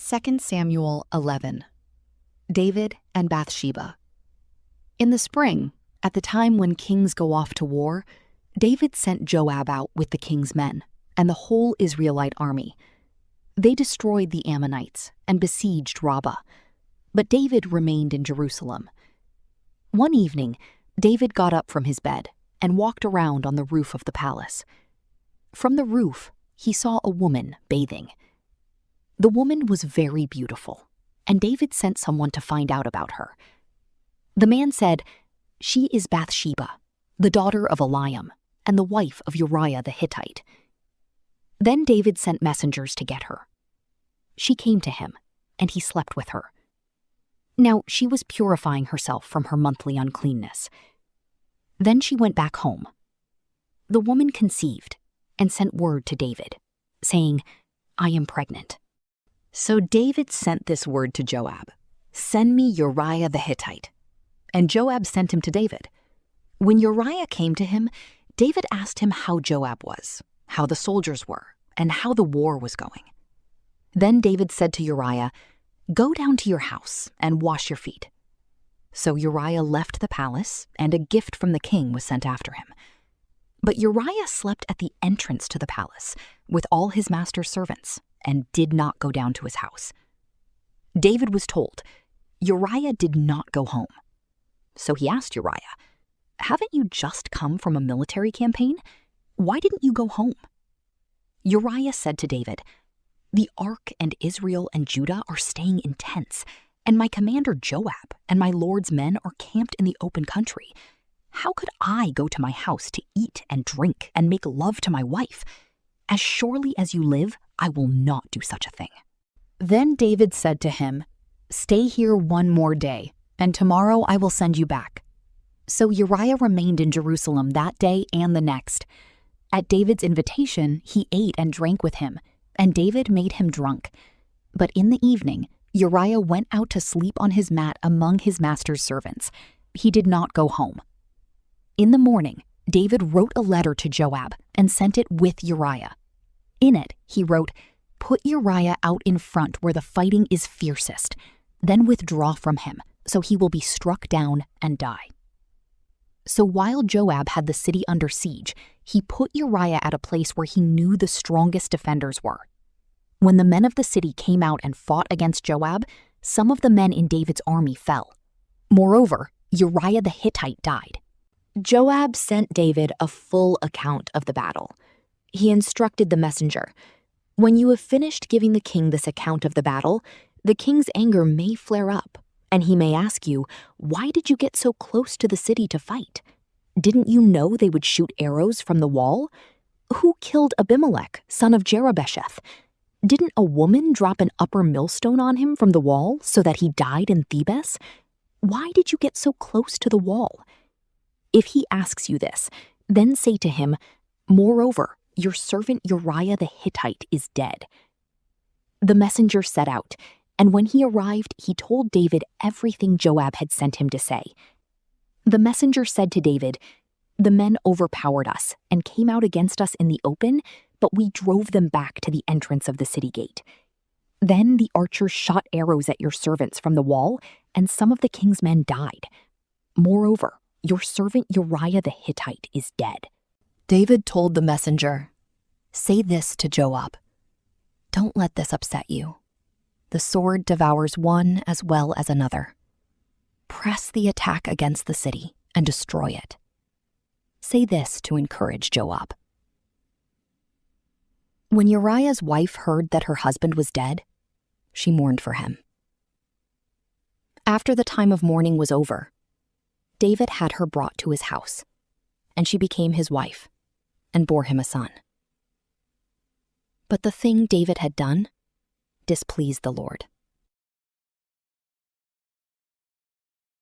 2 Samuel 11. David and Bathsheba. In the spring, at the time when kings go off to war, David sent Joab out with the king's men and the whole Israelite army. They destroyed the Ammonites and besieged Rabbah, but David remained in Jerusalem. One evening, David got up from his bed and walked around on the roof of the palace. From the roof, he saw a woman bathing. The woman was very beautiful, and David sent someone to find out about her. The man said, "She is Bathsheba, the daughter of Eliam, and the wife of Uriah the Hittite." Then David sent messengers to get her. She came to him, and he slept with her. Now she was purifying herself from her monthly uncleanness. Then she went back home. The woman conceived and sent word to David, saying, "I am pregnant." So David sent this word to Joab, "Send me Uriah the Hittite." And Joab sent him to David. When Uriah came to him, David asked him how Joab was, how the soldiers were, and how the war was going. Then David said to Uriah, "Go down to your house and wash your feet." So Uriah left the palace, and a gift from the king was sent after him. But Uriah slept at the entrance to the palace with all his master's servants, and did not go down to his house. David was told, Uriah did not go home. So he asked Uriah, "Haven't you just come from a military campaign? Why didn't you go home?" Uriah said to David, "The ark and Israel and Judah are staying in tents, and my commander Joab and my lord's men are camped in the open country. How could I go to my house to eat and drink and make love to my wife? As surely as you live, I will not do such a thing." Then David said to him, "Stay here one more day, and tomorrow I will send you back." So Uriah remained in Jerusalem that day and the next. At David's invitation, he ate and drank with him, and David made him drunk. But in the evening, Uriah went out to sleep on his mat among his master's servants. He did not go home. In the morning, David wrote a letter to Joab and sent it with Uriah. In it, he wrote, "Put Uriah out in front where the fighting is fiercest, then withdraw from him, so he will be struck down and die." So while Joab had the city under siege, he put Uriah at a place where he knew the strongest defenders were. When the men of the city came out and fought against Joab, some of the men in David's army fell. Moreover, Uriah the Hittite died. Joab sent David a full account of the battle. He instructed the messenger, "When you have finished giving the king this account of the battle, the king's anger may flare up, and he may ask you, 'Why did you get so close to the city to fight? Didn't you know they would shoot arrows from the wall? Who killed Abimelech, son of Jerubbesheth? Didn't a woman drop an upper millstone on him from the wall so that he died in Thebes? Why did you get so close to the wall?' If he asks you this, then say to him, 'Moreover, your servant Uriah the Hittite is dead.'" The messenger set out, and when he arrived, he told David everything Joab had sent him to say. The messenger said to David, "The men overpowered us and came out against us in the open, but we drove them back to the entrance of the city gate. Then the archers shot arrows at your servants from the wall, and some of the king's men died. Moreover, your servant Uriah the Hittite is dead." David told the messenger, "Say this to Joab, 'Don't let this upset you. The sword devours one as well as another. Press the attack against the city and destroy it.' Say this to encourage Joab." When Uriah's wife heard that her husband was dead, she mourned for him. After the time of mourning was over, David had her brought to his house, and she became his wife and bore him a son. But the thing David had done displeased the Lord.